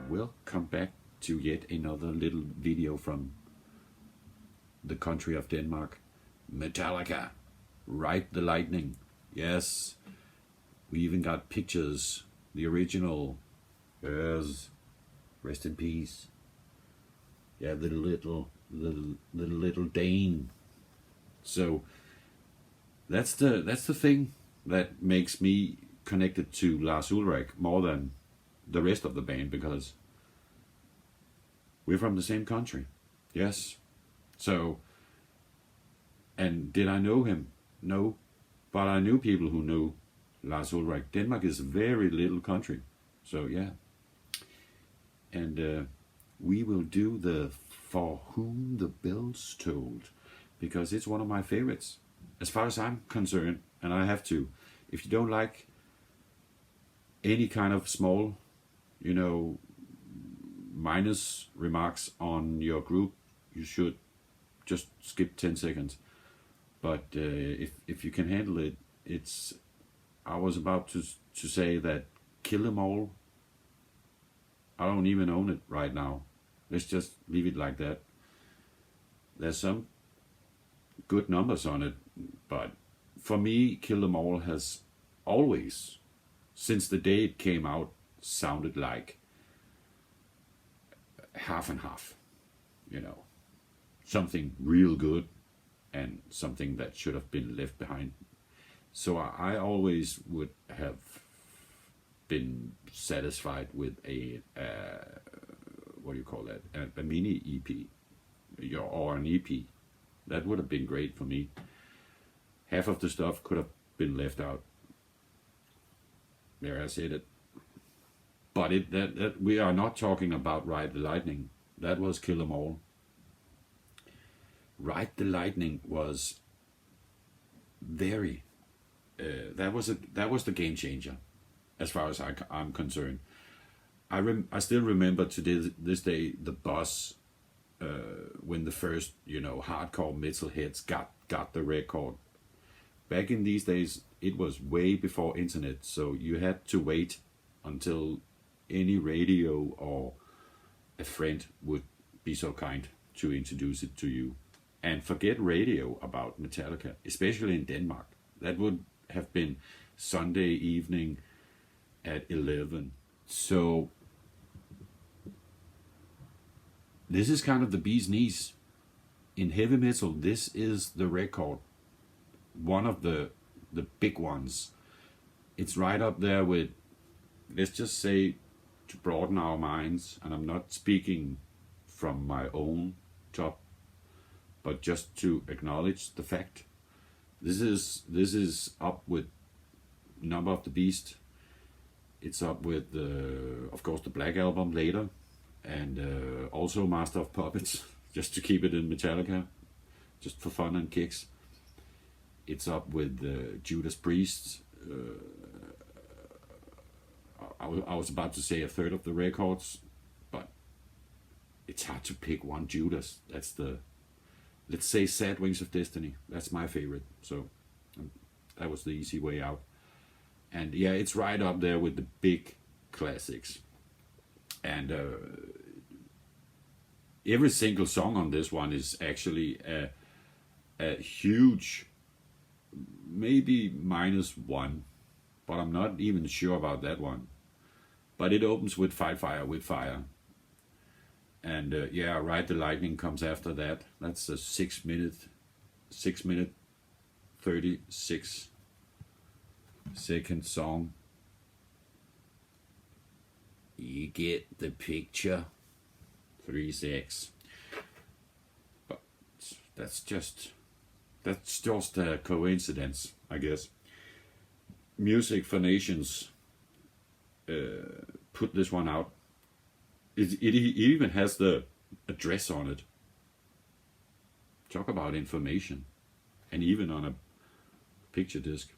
welcome back to yet another little video from the country of Denmark. Metallica, Ride the Lightning. Yes, we even got pictures. The original. Yes, rest in peace. Yeah, the little Dane. So that's the thing that makes me connected to Lars Ulrich more than the rest of the band, because we're from the same country. Yes. So, and did I know him? No. But I knew people who knew Lars Ulrich. Denmark is a very little country. So yeah. And we will do the For Whom the Bells Tolled, because it's one of my favorites as far as I'm concerned. And I have to, if you don't like any kind of small, minus remarks on your group, you should just skip 10 seconds. But if you can handle it, I was about to say that Kill Them All, I don't even own it right now. Let's just leave it like that. There's some good numbers on it, but for me, Kill Them All has always, since the day it came out, sounded like half and half. Something real good and something that should have been left behind. So I always would have been satisfied with a what do you call that? A mini EP, or an EP. That would have been great for me. Half of the stuff could have been left out. There, I said it. But that we are not talking about Ride the Lightning. That was Kill Them All. Ride the Lightning was very. That was the game changer, as far as I'm concerned. I still remember to this day the buzz when the first hardcore metalheads got the record. Back in these days, it was way before internet, so you had to wait until any radio or a friend would be so kind to introduce it to you. And forget radio about Metallica, especially in Denmark. That would have been Sunday evening at 11. So this is kind of the bee's knees. In heavy metal, this is the record. One of the big ones. It's right up there with, let's just say, to broaden our minds, and I'm not speaking from my own top, but just to acknowledge the fact. This is up with Number of the Beast. It's up with of course the Black Album later, and also Master of Puppets, just to keep it in Metallica, just for fun and kicks. It's up with Judas Priest. I was about to say a third of the records, but it's hard to pick one Judas. That's the, let's say, Sad Wings of Destiny. That's my favorite. So that was the easy way out. And yeah, it's right up there with the big classics. And every single song on this one is actually a huge, maybe -1, but I'm not even sure about that one. But it opens with Fight Fire with Fire. And yeah, Ride the Lightning comes after that. That's a 6 minute 36-second song. You get the picture. 3/6. But that's just a coincidence, I guess. Music for Nations put this one out. It even has the address on it. Talk about information. And even on a picture disc.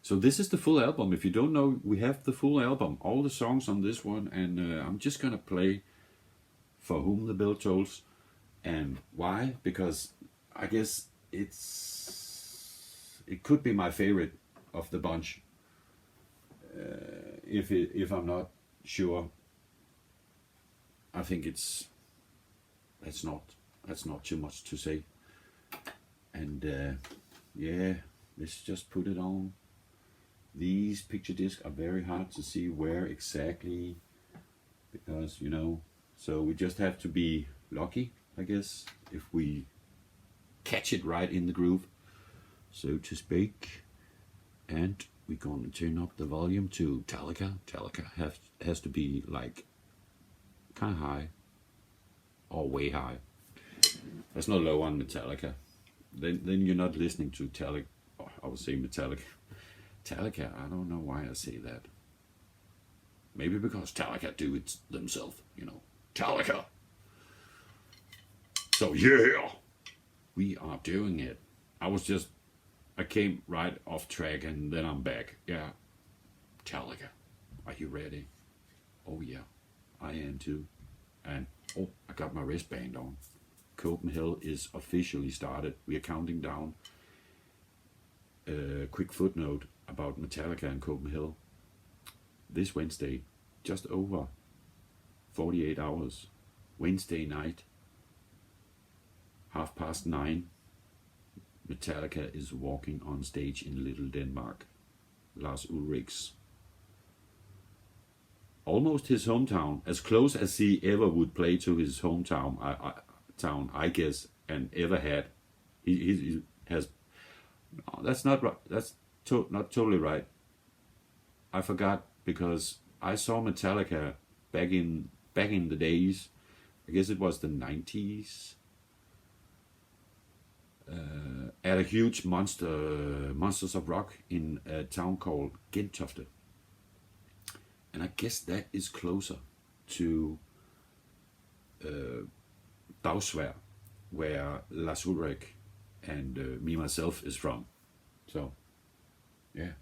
So this is the full album. If you don't know, we have the full album. All the songs on this one. And I'm just going to play For Whom the Bell Tolls. And why? Because I guess it could be my favorite of the bunch. If I'm not sure I think that's not too much to say. And yeah, let's just put it on. These picture discs are very hard to see where exactly, because you know, so we just have to be lucky, I guess, if we catch it right in the groove, so to speak. And we're gonna turn up the volume to TALLICA. TALLICA has to be like kind of high or way high. There's no low on METALLICA. Then you're not listening to TALLICA. Oh, I would say METALLICA. TALLICA, I don't know why I say that. Maybe because TALLICA do it themselves, you know. TALLICA. So yeah, we are doing it. I came right off track and then I'm back. Yeah, TALLICA. Are you ready? Oh yeah, I am too. And oh, I got my wristband on. Copenhell is officially started. We are counting down. Quick footnote about METALLICA and Copenhell. This Wednesday, just over 48 hours, Wednesday night, 9:30, METALLICA is walking on stage in Little Denmark. Lars Ulrich's, almost his hometown, as close as he ever would play to his hometown, I guess, and ever had. He has. No, that's not right. That's not totally right. I forgot, because I saw METALLICA back in the days. I guess it was the 90s. At a huge Monsters of Rock in a town called Gentofte. And I guess that is closer to Dagsvær, where Lars Ulrich and me myself is from. So yeah,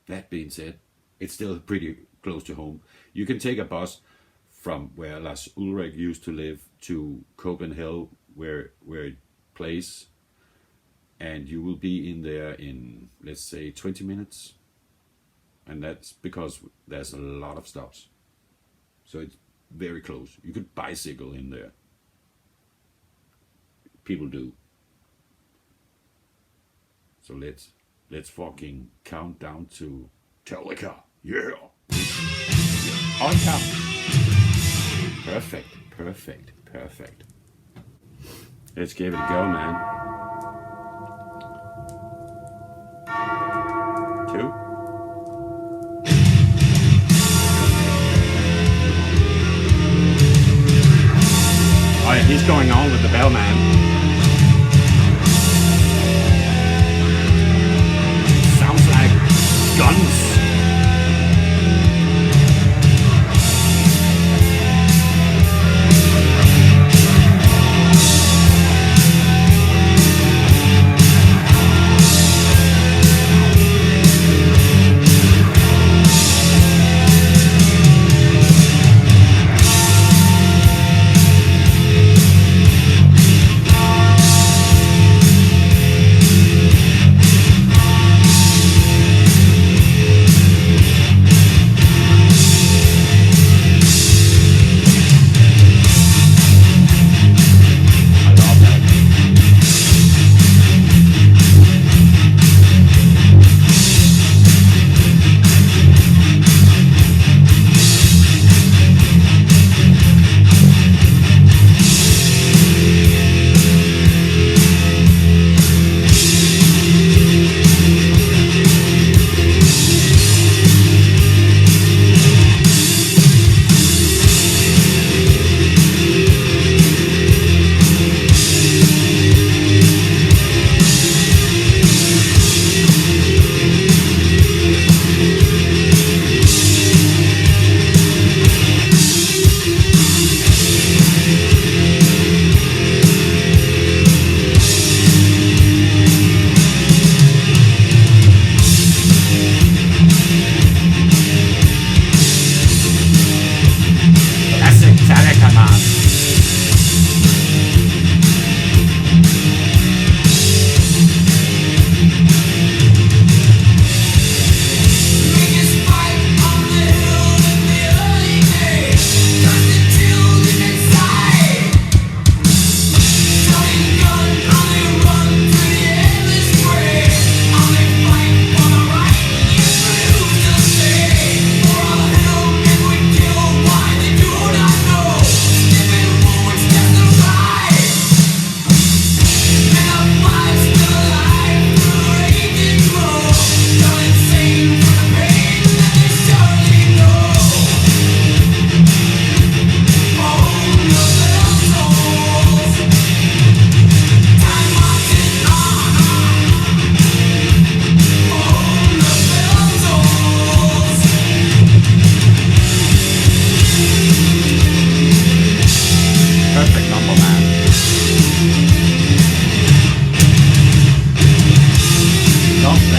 that being said, it's still pretty close to home. You can take a bus from where Lars Ulrich used to live to Copenhell, where it plays, and you will be in there in, let's say, 20 minutes. And that's because there's a lot of stops, so it's very close. You could bicycle in there. People do. So let's fucking count down to TALLICA. Yeah. On count. Perfect. Let's give it a go, man. 2. Oh yeah, he's going on with the bell, man. Sounds like guns.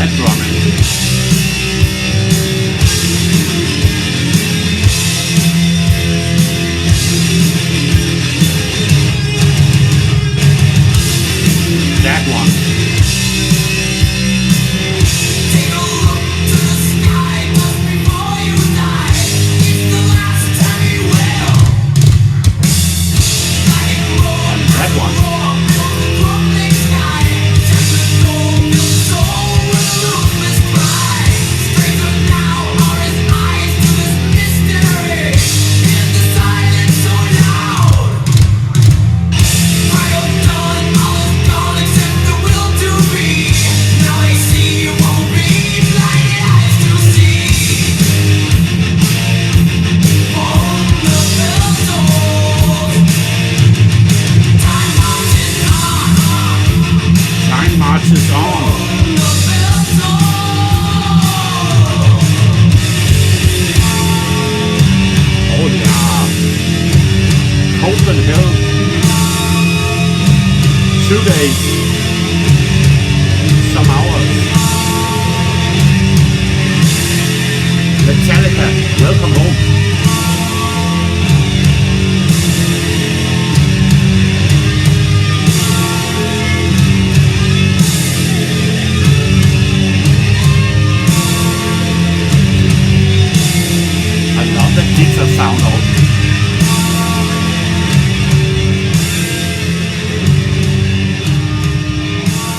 that drumming. That one. Take a look to the sky just before you die. It's the last time you will. Like it roar, That one. roar, fill the crumbling sky. Turn the soul, fill the soul with a ruthless cry. Stranger now are his eyes to this mystery. In the silence so loud. Cry of dawn, all is gone except the will to be. Now they see what will be, blinded eyes to see. On the bell tolls, time marches on. Time marches on. On the bell tolls. Oh yeah. Copenhell. 2 days. Some hours. Metallica, welcome home. I love the guitar sound also.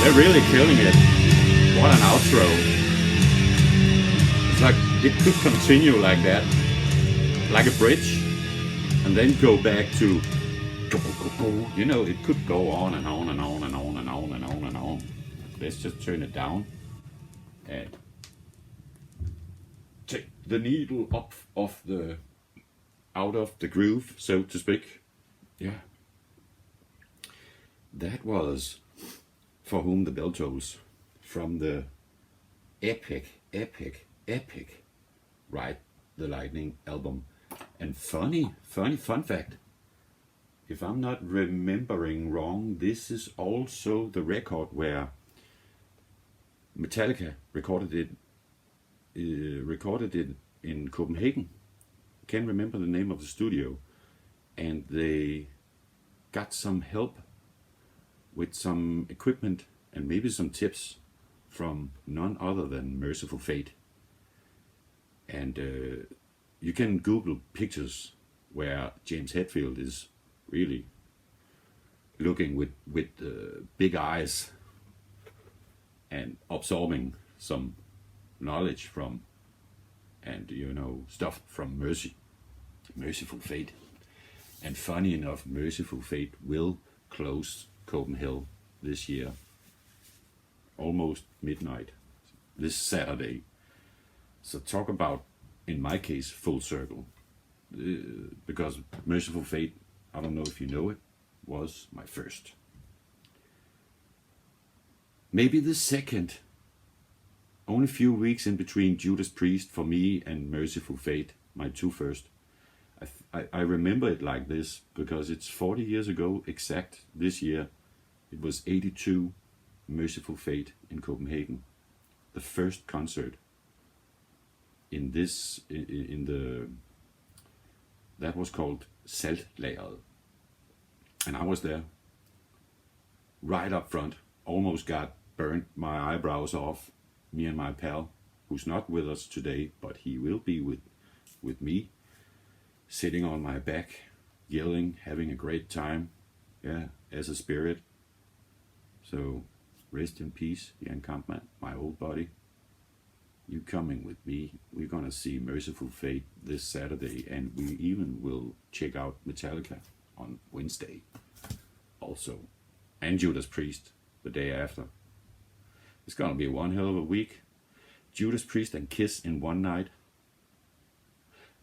They're really killing it. What an outro. It's like it could continue like that. Like a bridge. And then go back to go, go, go. You know, it could go on and on and on and on and on and on and on. Let's just turn it down and take the needle up of the out of the groove, so to speak. Yeah. That was For Whom the Bell Tolls from the epic Ride the Lightning album. And fun fact, if I'm not remembering wrong, this is also the record where Metallica recorded it in Copenhagen. Can't remember the name of the studio, and they got some help with some equipment and maybe some tips from none other than Merciful Fate. And you can Google pictures where James Hetfield is really looking with big eyes and absorbing some knowledge from and stuff from Merciful Fate. And funny enough, Merciful Fate will close Copenhell this year, almost midnight, this Saturday. So talk about, in my case, full circle, because Merciful Fate, I don't know if you know it, was my first. Maybe the second. Only a few weeks in between Judas Priest for me and Merciful Fate, my two first. I remember it like this because it's 40 years ago exact this year. It was 82, Merciful Fate in Copenhagen. The first concert that was called Saltlageret. And I was there, right up front, almost got burnt my eyebrows off. Me and my pal, who's not with us today, but he will be with me, sitting on my back, yelling, having a great time, yeah, as a spirit. So, rest in peace, Jan Kampmann, my old buddy. You coming with me? We're gonna see Merciful Fate this Saturday, and we even will check out Metallica on Wednesday, also, and Judas Priest the day after. It's gonna be one hell of a week. Judas Priest and Kiss in one night.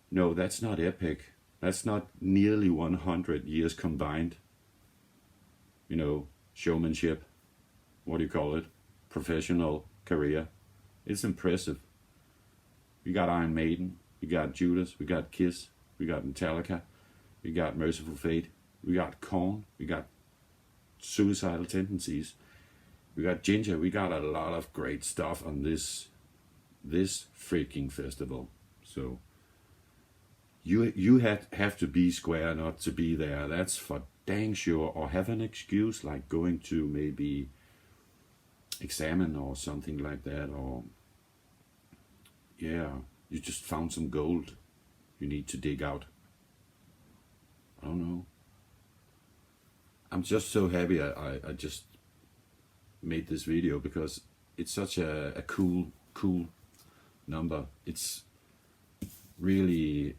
No, that's not epic. That's not nearly 100 years combined. Showmanship. What do you call it? Professional career. It's impressive. We got Iron Maiden. We got Judas. We got Kiss. We got Metallica. We got Merciful Fate. We got Korn. We got Suicidal Tendencies. We got ginger. We got a lot of great stuff on this freaking festival. So you have to be square not to be there. That's for dang sure. Or have an excuse like going to maybe examine or something like that. Or yeah, you just found some gold you need to dig out. I don't know. I'm just so happy I just made this video because it's such a cool number. It's really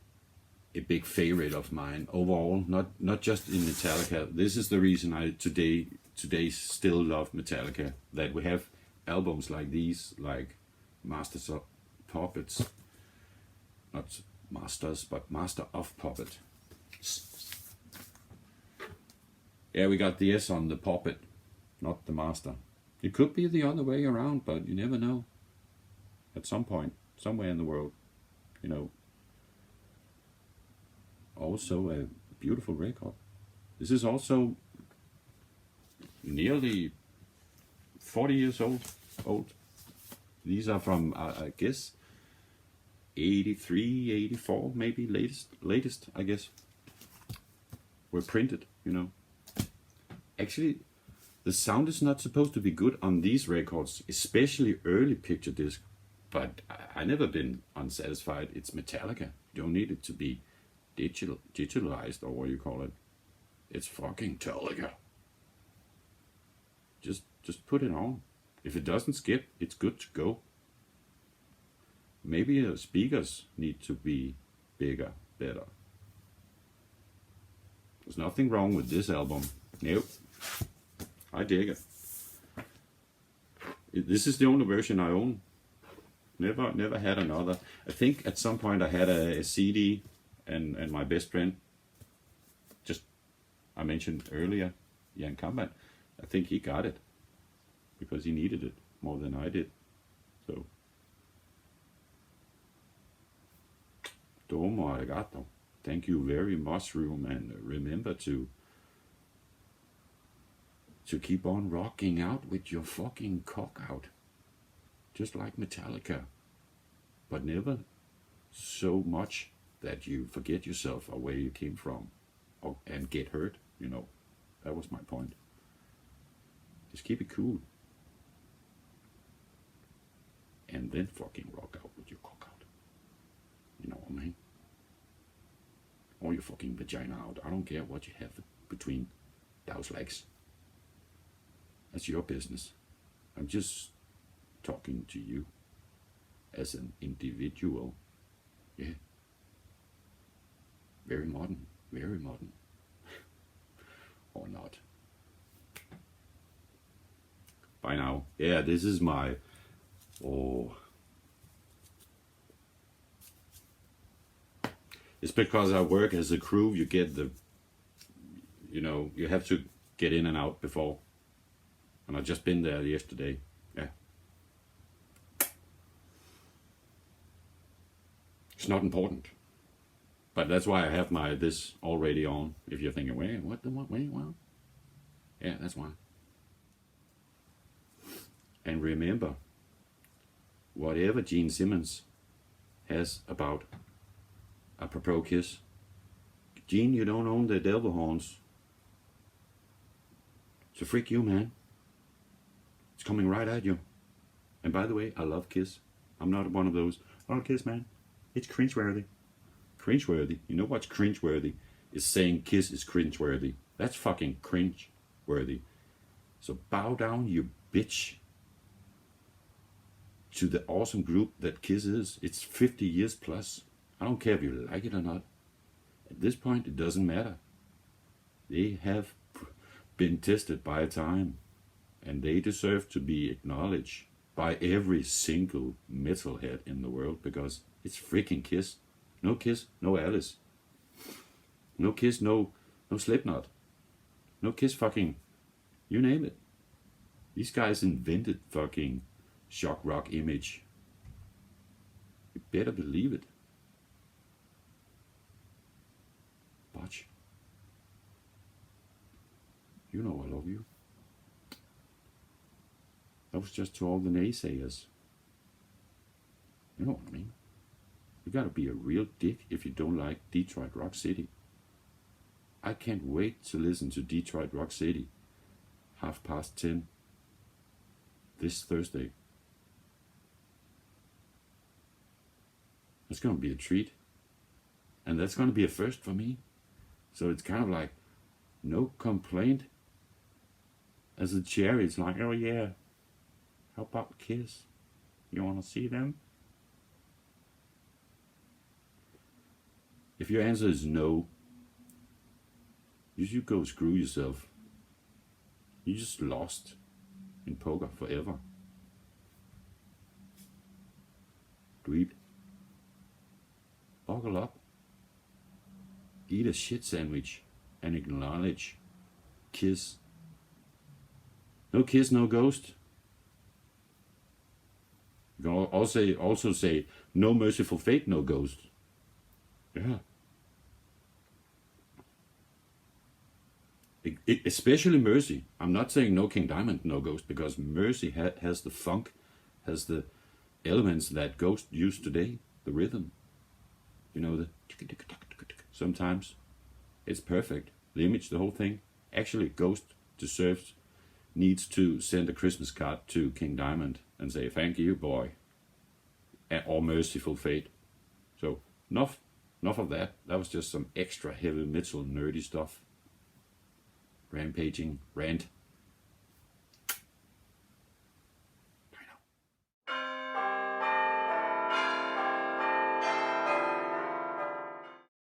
a big favorite of mine overall, not just in Metallica. This is the reason I today still love Metallica, that we have albums like these, like Masters of Puppets, not Masters, but Master of Puppet. Yeah, we got the S on the puppet, not the master. It could be the other way around, but you never know. At some point, somewhere in the world, you know. Also a beautiful record. This is also nearly 40 years old. These are from, I guess, 83, 84, maybe latest, I guess. Were printed, you know. Actually, the sound is not supposed to be good on these records, especially early picture disc, but I never been unsatisfied. It's Metallica. You don't need it to be digitalized, or what you call it. It's fucking TALLICA. Just put it on. If it doesn't skip, it's good to go. Maybe the speakers need to be bigger, better. There's nothing wrong with this album. Nope. I dig it. This is the only version I own. Never had another. I think at some point I had a CD, and my best friend, just I mentioned earlier, Jan Combat, I think he got it because he needed it more than I did. So, domo arigato. Thank you very much, Room, and remember to keep on rocking out with your fucking cock out. Just like Metallica. But never so much that you forget yourself or where you came from and get hurt, you know. That was my point. Just keep it cool. And then fucking rock out with your cock out. You know what I mean? Or your fucking vagina out. I don't care what you have between those legs. That's your business. I'm just talking to you as an individual. Yeah. Very modern. Very modern. Or not. By now. Yeah, this is my... Oh. It's because I work as a crew, you get the... You know, you have to get in and out before. And I've just been there yesterday. Yeah. It's not important. But that's why I have this already on. If you're thinking, wait, what? Well, yeah, that's why. And remember, whatever Gene Simmons has about apropos Kiss, Gene, you don't own the devil horns. So freak you, man. It's coming right at you. And by the way, I love Kiss. I'm not one of those, oh, Kiss, man, it's cringeworthy. Cringeworthy. You know what's cringeworthy? Is saying Kiss is cringeworthy. That's fucking cringeworthy. So bow down, you bitch, to the awesome group that Kiss is. It's 50 years plus. I don't care if you like it or not. At this point, it doesn't matter. They have been tested by time. And they deserve to be acknowledged by every single metalhead in the world, because it's freaking Kiss. No Kiss, no Alice. No Kiss, no Slipknot. No Kiss, fucking, you name it. These guys invented fucking shock rock image. You better believe it. Botch. You know I love you. That was just to all the naysayers. You know what I mean? You gotta be a real dick if you don't like Detroit Rock City. I can't wait to listen to Detroit Rock City 10:30 this Thursday. It's gonna be a treat. And that's gonna be a first for me. So it's kind of like no complaint. As a cherry, it's like, oh yeah, how about Kiss? You wanna see them? If your answer is no, you should go screw yourself. You just lost in poker forever. Dweeb. Buckle up. Eat a shit sandwich and acknowledge Kiss. No Kiss, no Ghost. You can also say no Merciful Fate, no Ghost. Yeah. Especially Mercy. I'm not saying no King Diamond, no Ghost, because Mercy has the funk, has the elements that Ghost used today, the rhythm. You know, the sometimes it's perfect. The image, the whole thing. Actually, Ghost needs to send a Christmas card to King Diamond and say, thank you, boy. Or Merciful Fate. So, enough of that. That was just some extra heavy metal nerdy stuff. Rampaging, rant.